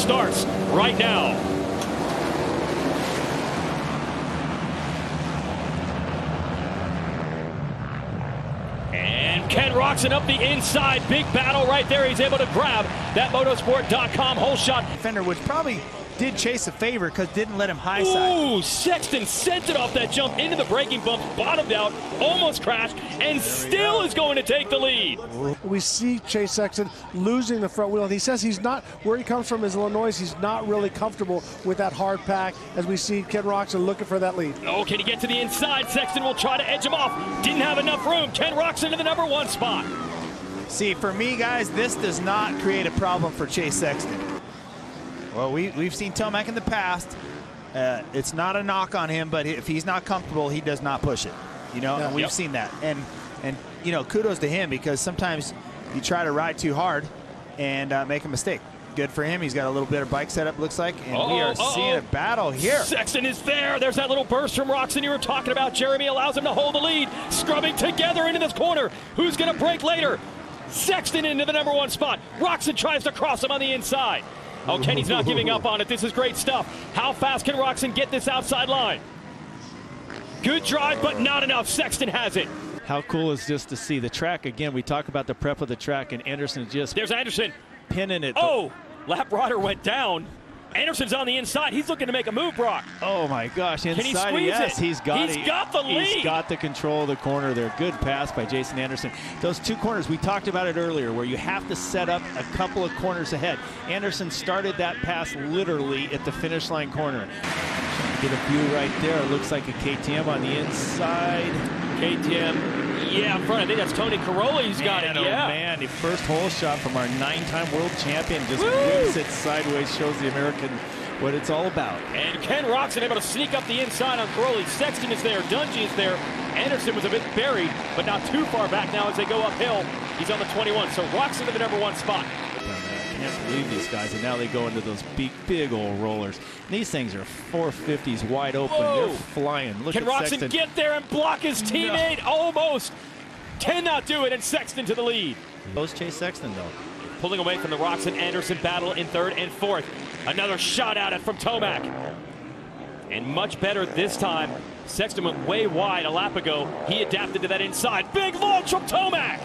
starts right now. And Ken Roczen up the inside. Big battle right there. He's able to grab that motorsport.com hole shot. Defender, which probably did Chase a favor because didn't let him high side. Ooh, Sexton sent it off that jump into the braking bump, bottomed out, almost crashed, and still is going to take the lead. We see Chase Sexton losing the front wheel. He says he's not, where he comes from is Illinois, he's not really comfortable with that hard pack as we see Ken Roczen looking for that lead. Oh, can he get to the inside? Sexton will try to edge him off. Didn't have enough room. Ken Roczen to the #1 spot. See, for me, guys, this does not create a problem for Chase Sexton. Well, we've seen Tomac in the past. It's not a knock on him, but if he's not comfortable, he does not push it. You know, and we've seen that. And you know, kudos to him because sometimes you try to ride too hard and make a mistake. Good for him. He's got a little bit of bike setup, looks like, and we are seeing a battle here. Sexton is there. There's that little burst from Roczen you were talking about. Jeremy allows him to hold the lead. Scrubbing together into this corner. Who's going to break later? Sexton into the #1 spot. Roczen tries to cross him on the inside. Oh, Kenny's not giving up on it. This is great stuff. How fast can Roczen get this outside line? Good drive, but not enough. Sexton has it. How cool is this to see the track again? We talk about the prep of the track, and Anderson just there's Anderson pinning it. Oh, lap rider went down. Anderson's on the inside. He's looking to make a move, Brock. Oh my gosh! Inside, can he squeeze yes, it? He's got the lead. He's got the control of the corner there. Good pass by Jason Anderson. Those two corners, we talked about it earlier, where you have to set up a couple of corners ahead. Anderson started that pass literally at the finish line corner. Get a view right there. It looks like a KTM on the inside. KTM, yeah, in front. I think that's Tony Caroli's got it. Oh yeah, man, the first hole shot from our 9-time world champion just whips it sideways, shows the American what it's all about. And Ken Roczen able to sneak up the inside on Caroli. Sexton is there, Dungy is there. Anderson was a bit buried, but not too far back now as they go uphill. He's on the 21, so Roczen to the #1 spot. I can't believe these guys, and now they go into those big old rollers. And these things are 450s wide open. Whoa. They're flying. Look Can at Roczen Sexton. get there and block his teammate? No. Almost. Cannot do it, and Sexton to the lead. Those Chase Sexton, though. Pulling away from the Roczen-Anderson battle in 3rd and 4th. Another shot at it from Tomac. And much better this time. Sexton went way wide a lap ago. He adapted to that inside. Big launch from Tomac.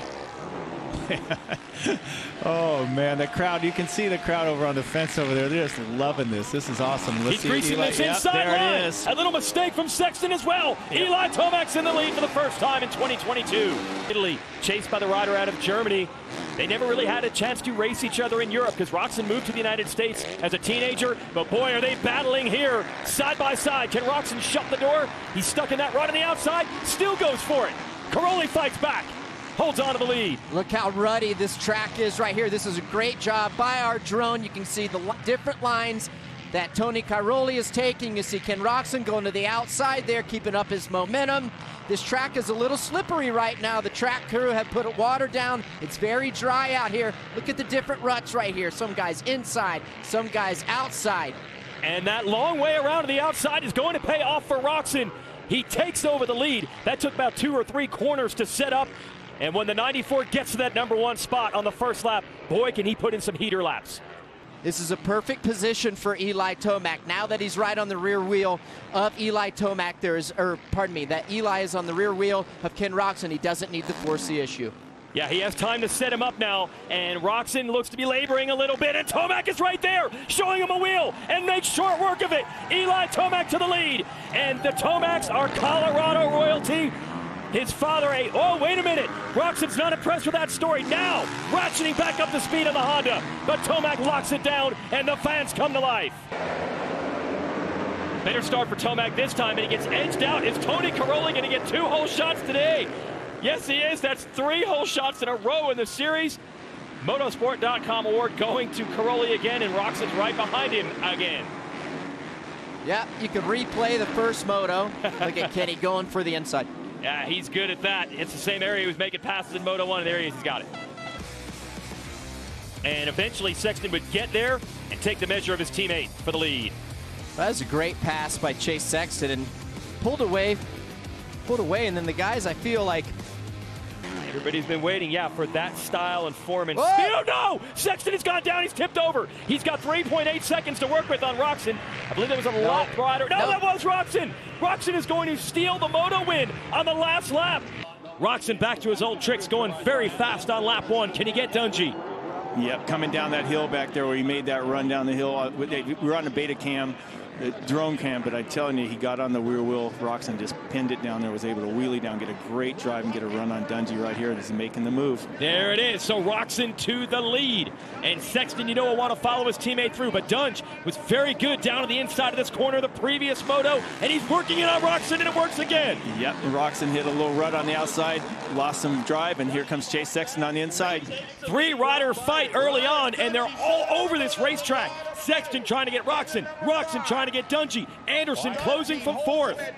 Oh man, the crowd, you can see the crowd over on the fence over there. They're just loving this. This is awesome. He's greasing this inside line. A little mistake from Sexton as well. Eli Tomac's in the lead for the first time in 2022. Italy, chased by the rider out of Germany. They never really had a chance to race each other in Europe because Roczen moved to the United States as a teenager. But boy, are they battling here side by side. Can Roczen shut the door? He's stuck in that rut on the outside. Still goes for it. Caroli fights back. Holds on to the lead. Look how ruddy this track is right here. This is a great job by our drone. You can see the different lines that Tony Caroli is taking. You see Ken Roczen going to the outside there, keeping up his momentum. This track is a little slippery right now. The track crew have put water down. It's very dry out here. Look at the different ruts right here. Some guys inside, some guys outside. And that long way around to the outside is going to pay off for Roczen. He takes over the lead. That took about 2 or 3 corners to set up. And when the 94 gets to that #1 spot on the first lap, boy, can he put in some heater laps. This is a perfect position for Eli Tomac. Now that he's right on the rear wheel of Eli Tomac, that Eli is on the rear wheel of Ken Roczen. He doesn't need to force the issue. Yeah, he has time to set him up now, and Roczen looks to be laboring a little bit, and Tomac is right there, showing him a wheel, and makes short work of it. Eli Tomac to the lead, and the Tomacs are Colorado royalty. His father, oh, wait a minute. Roczen's not impressed with that story. Now, ratcheting back up the speed of the Honda. But Tomac locks it down, and the fans come to life. Better start for Tomac this time, and he gets edged out. Is Tony Caroli going to get 2 hole shots today? Yes, he is. That's 3 hole shots in a row in the series. Motosport.com award going to Caroli again, and Roczen's right behind him again. Yeah, you can replay the first moto. Look at Kenny going for the inside. Yeah, he's good at that. It's the same area he was making passes in Moto 1, and there he is, he's got it. And eventually Sexton would get there and take the measure of his teammate for the lead. That was a great pass by Chase Sexton and pulled away, and then the guys, I feel like, Everybody's been waiting, yeah, for that style and form and speed. Oh, no! Sexton has gone down. He's tipped over. He's got 3.8 seconds to work with on Roczen. I believe there was a lap rider. No, that was Roczen. Roczen is going to steal the Moto win on the last lap. Roczen back to his old tricks, going very fast on lap 1. Can he get Dungey? Yep, coming down that hill back there where he made that run down the hill. We were on the beta cam, the drone cam, but I'm telling you, he got on the rear wheel. Roczen just pinned it down there, was able to wheelie down, get a great drive, and get a run on Dungey right here. He's making the move. There it is. So Roczen to the lead. And Sexton, you know, will want to follow his teammate through, but Dunge was very good down on the inside of this corner the previous Moto, and he's working it on Roczen, and it works again. Yep, and Roczen hit a little rut on the outside, lost some drive, and here comes Chase Sexton on the inside. 3-rider fight early on, and they're all over this racetrack. Sexton trying to get Roczen, Roczen trying to get Dungey, Anderson closing from 4th.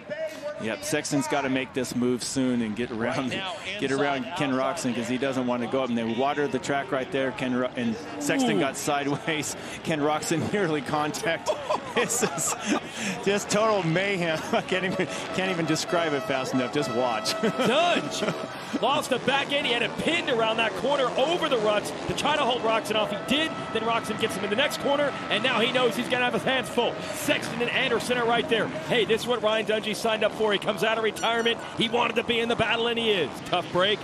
Yep, Sexton's got to make this move soon and get around Ken Roczen, because he doesn't want to go up. And they watered the track right there. And Sexton got sideways. Ken Roczen nearly contact. This is just total mayhem. I can't even describe it fast enough. Just watch. Dunge lost the back end. He had it pinned around that corner over the ruts to try to hold Roczen off. He did. Then Roczen gets him in the next corner, and now he knows he's going to have his hands full. Sexton and Anderson are right there. Hey, this is what Ryan Dungey signed up for. He comes out of retirement. He wanted to be in the battle, and he is. Tough break.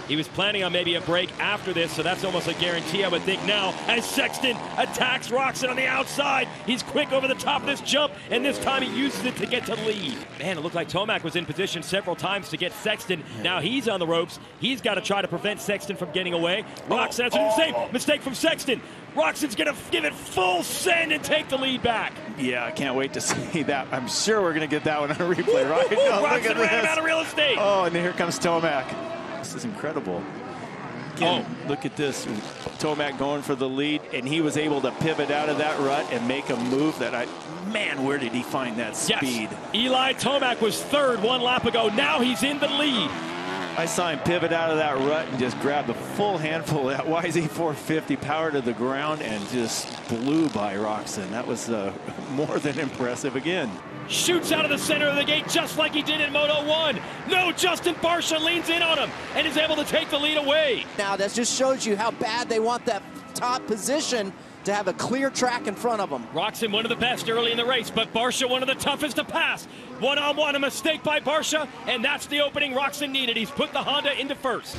He was planning on maybe a break after this, so that's almost a guarantee, I would think, now, as Sexton attacks Roczen on the outside. He's quick over the top of this jump, and this time he uses it to get to the lead. Man, it looked like Tomac was in position several times to get Sexton. Now he's on the ropes. He's got to try to prevent Sexton from getting away. Roczen, that's an insane mistake from Sexton. Roczen's going to give it full send and take the lead back. Yeah, I can't wait to see that. I'm sure we're going to get that one on a replay, right? Roczen ran him out of real estate. Oh, and here comes Tomac. This is incredible. Again, look at this. Tomac going for the lead, and he was able to pivot out of that rut and make a move that man, where did he find that speed? Yes. Eli Tomac was 3rd 1 lap ago. Now he's in the lead. I saw him pivot out of that rut and just grab the full handful of that YZ450, power to the ground, and just blew by Roczen. That was more than impressive again. Shoots out of the center of the gate just like he did in Moto 1. No, Justin Barcia leans in on him and is able to take the lead away. Now that just shows you how bad they want that top position to have a clear track in front of them. Roczen, one of the best early in the race, but Barcia, one of the toughest to pass. One-on-one, a mistake by Barcia, and that's the opening Roczen needed. He's put the Honda into 1st.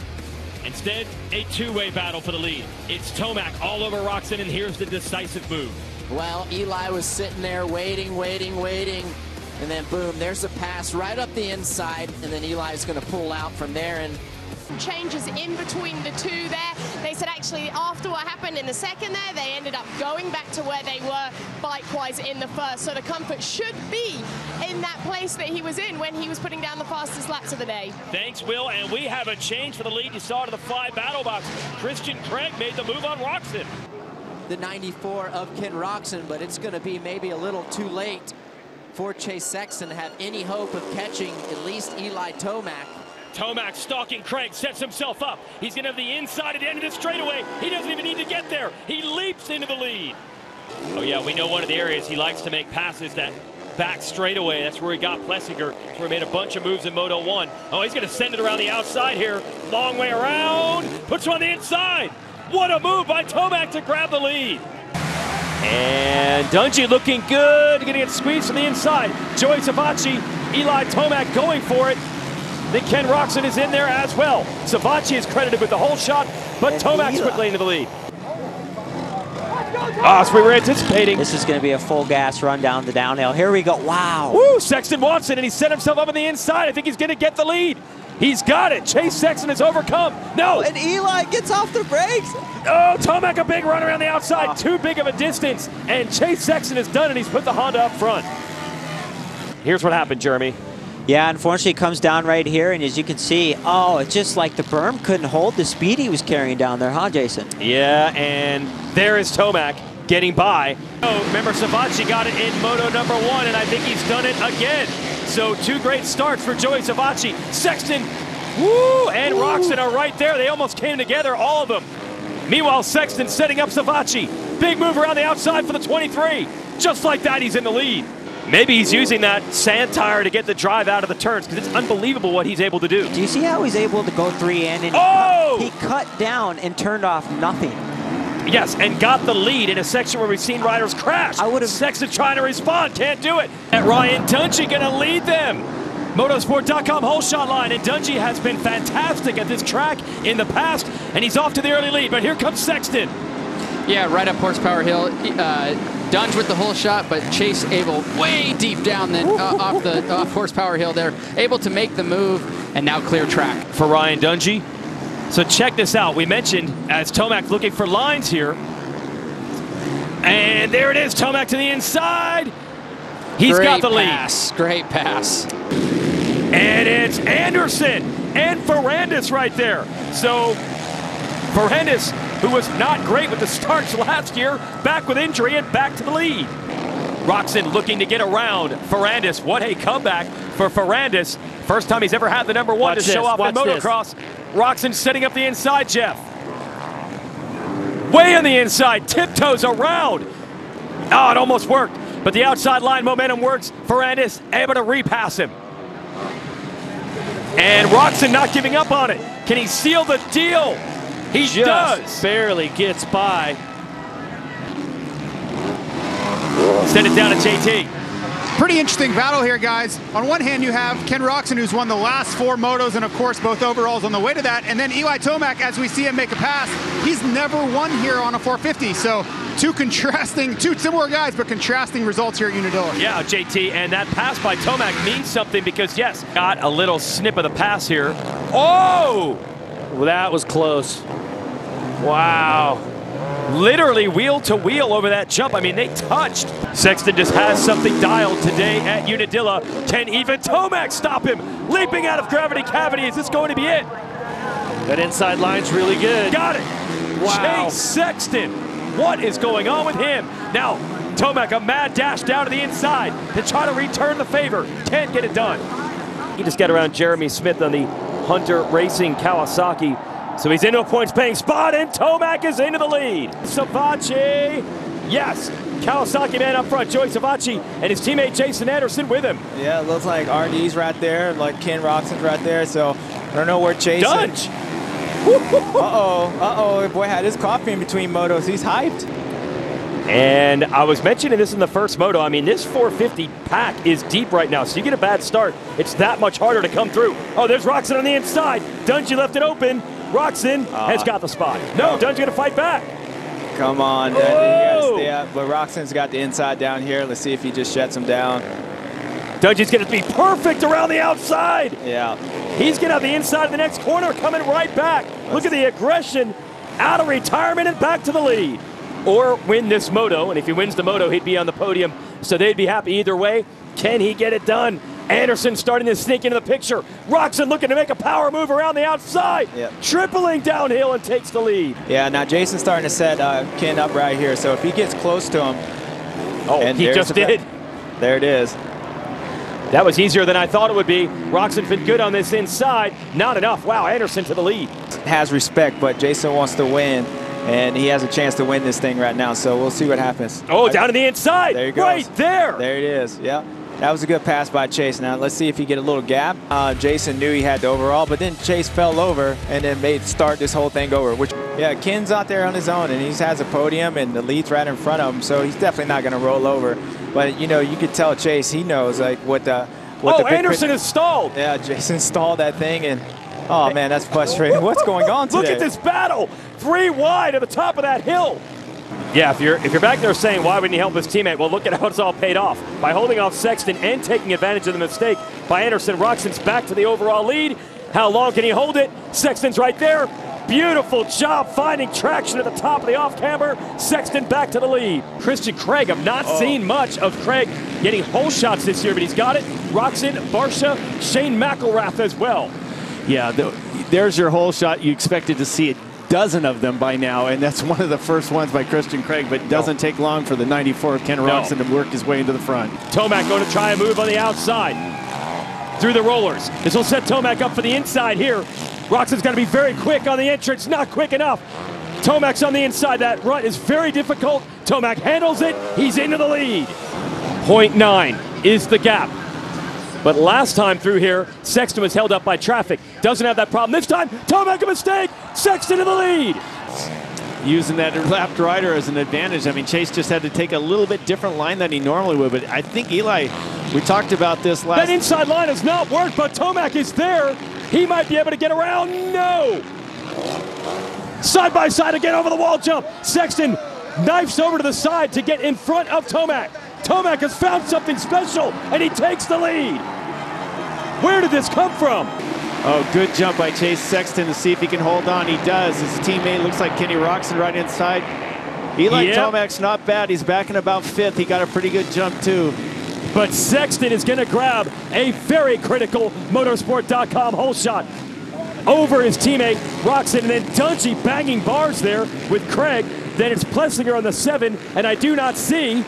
Instead, a 2-way battle for the lead. It's Tomac all over Roczen, and here's the decisive move. Well, Eli was sitting there waiting, and then boom, there's a pass right up the inside, and then Eli's going to pull out from there. And changes in between the two there. They said actually after what happened in the second there, they ended up going back to where they were bike-wise in the first. So the comfort should be in that place that he was in when he was putting down the fastest laps of the day. Thanks, Will, and we have a change for the lead. You saw it in the 5 battle box. Christian Craig made the move on Roczen. The 94 of Ken Roczen, but it's going to be maybe a little too late for Chase Sexton to have any hope of catching at least Eli Tomac. Tomac stalking Craig, sets himself up. He's going to have the inside at the end of the straightaway. He doesn't even need to get there. He leaps into the lead. Oh yeah, we know one of the areas he likes to make passes, that back straightaway. That's where he got Plessinger. That's where he made a bunch of moves in Moto 1. Oh, he's going to send it around the outside here. Long way around. Puts you on the inside. What a move by Tomac to grab the lead. And Dungey looking good. Going to get squeezed from the inside. Joey Savacci, Eli Tomac going for it. Then Ken Roczen is in there as well. Savacci is credited with the whole shot, but Tomac's quickly into the lead. So we were anticipating. This is going to be a full gas run down the downhill. Here we go. Wow. Woo, Sexton wants it, and he set himself up on the inside. I think he's going to get the lead. He's got it. Chase Sexton is overcome. No. And Eli gets off the brakes. Oh, Tomac, a big run around the outside. Too big of a distance. And Chase Sexton is done, and he's put the Honda up front. Here's what happened, Jeremy. Yeah, unfortunately, it comes down right here, and as you can see, oh, it's just like the berm couldn't hold the speed he was carrying down there, huh, Jason? Yeah, and there is Tomac getting by. Oh, remember, Savacci got it in Moto number 1, and I think he's done it again. So 2 great starts for Joey Savacci. Sexton, woo, and Roczen are right there. They almost came together, all of them. Meanwhile, Sexton setting up Savacci. Big move around the outside for the 23. Just like that, he's in the lead. Maybe he's using that sand tire to get the drive out of the turns, because it's unbelievable what he's able to do. Do you see how he's able to go 3 in and he cut down and turned off nothing? Yes, and got the lead in a section where we've seen riders crash. Sexton trying to respond, can't do it. And Ryan Dungey gonna lead them. Motorsport.com whole shot line, and Dungey has been fantastic at this track in the past, and he's off to the early lead, but here comes Sexton. Yeah, right up Horsepower Hill. Dunge with the whole shot, but Chase able way deep down then off Horsepower Hill there, able to make the move and now clear track for Ryan Dungey. So check this out. We mentioned as Tomac looking for lines here, and there it is. Tomac to the inside. He's got the lead. Great pass. And it's Anderson and Ferrandis right there. So Ferrandis, who was not great with the starts last year, back with injury and back to the lead. Roczen looking to get around Ferrandis. What a comeback for Ferrandis. First time he's ever had the number 1 to show off in motocross. Roczen setting up the inside, Jeff. Way on the inside, tiptoes around. Oh, it almost worked, but the outside line momentum works. Ferrandis able to repass him. And Roczen not giving up on it. Can he seal the deal? He does. Barely gets by. Send it down to JT. Pretty interesting battle here, guys. On one hand, you have Ken Roczen, who's won the last 4 motos and, of course, both overalls on the way to that. And then Eli Tomac, as we see him make a pass, he's never won here on a 450. So two similar guys, but contrasting results here at Unadilla. Yeah, JT, and that pass by Tomac means something because, yes, got a little snip of the pass here. Oh! Well, that was close. Wow. Literally wheel to wheel over that jump. I mean, they touched. Sexton just has something dialed today at Unadilla. Can even Tomac stop him? Leaping out of gravity cavity. Is this going to be it? That inside line's really good. Got it. Wow. Chase Sexton. What is going on with him? Now, Tomac, a mad dash down to the inside to try to return the favor. Can't get it done. He just got around Jeremy Smith on the Hunter Racing Kawasaki. So he's into a points-paying spot, and Tomac is into the lead. Savacci, yes, Kawasaki man up front, Joey Savacci, and his teammate Jason Anderson with him. Yeah, it looks like RD's right there, like Ken Roczen's right there, so I don't know where Chase Dunge. Uh-oh, boy had his coffee in between motos. He's hyped. And I was mentioning this in the first moto. I mean, this 450 pack is deep right now, so you get a bad start, it's that much harder to come through. Oh, there's Roczen on the inside. Dungey left it open. Roczen has got the spot. No, Dungey's going to fight back. Come on, you gotta stay up. But Roczen's got the inside down here. Let's see if he just shuts him down. Dungey's going to be perfect around the outside. Yeah. He's going to have the inside of the next corner coming right back. Look at the aggression out of retirement and back to the lead. Or win this moto, and if he wins the moto, he'd be on the podium, so they'd be happy either way. Can he get it done? Anderson starting to sneak into the picture. Roczen looking to make a power move around the outside. Yep. Tripling downhill and takes the lead. Yeah, now Jason's starting to set Ken up right here, so if he gets close to him. Oh, and he just did. There it is. That was easier than I thought it would be. Roczen's been good on this inside. Not enough. Wow, Anderson to the lead. Has respect, but Jason wants to win. And he has a chance to win this thing right now, so we'll see what happens. Oh, down to the inside. There you go. Right there. There it is, yeah. That was a good pass by Chase. Now, let's see if he get a little gap. Jason knew he had the overall, but then Chase fell over and then start this whole thing over. Which, yeah, Ken's out there on his own, and he has a podium, and the lead's right in front of him, so he's definitely not going to roll over. But, you know, you could tell Chase, he knows, like, what the Anderson is stalled. Yeah, Jason stalled that thing, and oh, man, that's frustrating. What's going on today? Look at this battle. 3 wide at the top of that hill. Yeah, if you're back there saying, why wouldn't he help his teammate? Well, look at how it's all paid off. By holding off Sexton and taking advantage of the mistake by Anderson, Roczen's back to the overall lead. How long can he hold it? Sexton's right there. Beautiful job finding traction at the top of the off-camber. Sexton back to the lead. Christian Craig, I've not seen much of Craig getting hole shots this year, but he's got it. Roczen, Barsha, Shane McElrath as well. Yeah, there's your hole shot. You expected to see a dozen of them by now, and that's one of the first ones by Christian Craig, but it doesn't take long for the 94 Ken Roczen to work his way into the front. Tomac going to try a move on the outside through the rollers. This will set Tomac up for the inside here. Roczen's got to be very quick on the entrance, not quick enough. Tomac's on the inside. That rut is very difficult. Tomac handles it. He's into the lead. 0.9. is the gap. But last time through here, Sexton was held up by traffic. Doesn't have that problem this time. Tomac a mistake. Sexton in the lead. Using that lapped rider as an advantage. I mean, Chase just had to take a little bit different line than he normally would, but I think Eli, we talked about this last. That inside line has not worked, but Tomac is there. He might be able to get around. No. Side by side again over the wall jump. Sexton knifes over to the side to get in front of Tomac. Tomac has found something special, and he takes the lead. Where did this come from? Oh, good jump by Chase Sexton to see if he can hold on. He does. His teammate looks like Kenny Roczen right inside. Eli Tomac's not bad. He's back in about 5th. He got a pretty good jump, too. But Sexton is going to grab a very critical motorsport.com hole shot over his teammate Roczen, and then Dungey banging bars there with Craig. Then it's Plessinger on the 7, and I do not see.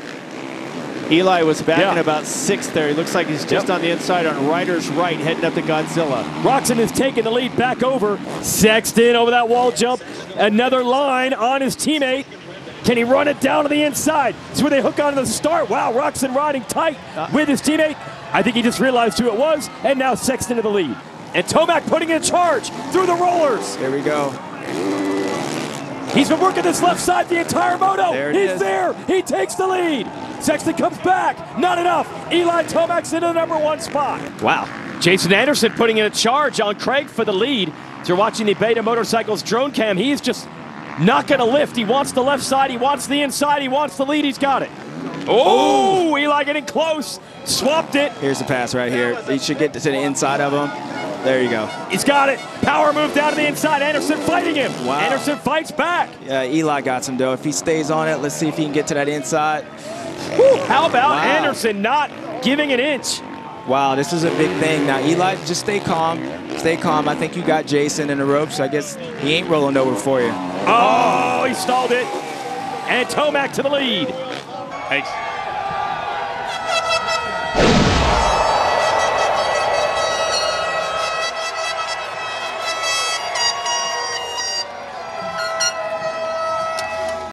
Eli was back in about 6th there. He looks like he's just on the inside on Ryder's right, heading up to Godzilla. Roczen is taking the lead back over. Sexton over that wall jump. Another line on his teammate. Can he run it down to the inside? It's where they hook onto the start. Wow, Roczen riding tight with his teammate. I think he just realized who it was, and now Sexton to the lead. And Tomac putting in a charge through the rollers. There we go. He's been working this left side the entire moto. He's there. He takes the lead. Sexton comes back. Not enough. Eli Tomac's into the #1 spot. Wow. Jason Anderson putting in a charge on Craig for the lead. As you're watching the Beta Motorcycles drone cam, he is just not going to lift. He wants the left side. He wants the inside. He wants the lead. He's got it. Oh, Eli getting close. Swapped it. Here's the pass right here. He should get to the inside of him. There you go. He's got it. Power move down to the inside. Anderson fighting him. Wow. Anderson fights back. Yeah, Eli got some, though. If he stays on it, let's see if he can get to that inside. Woo, how about Anderson not giving an inch? Wow, this is a big thing. Now, Eli, just stay calm. Stay calm. I think you got Jason in the ropes, so I guess he ain't rolling over for you. Oh, he stalled it. And Tomac to the lead. Hey.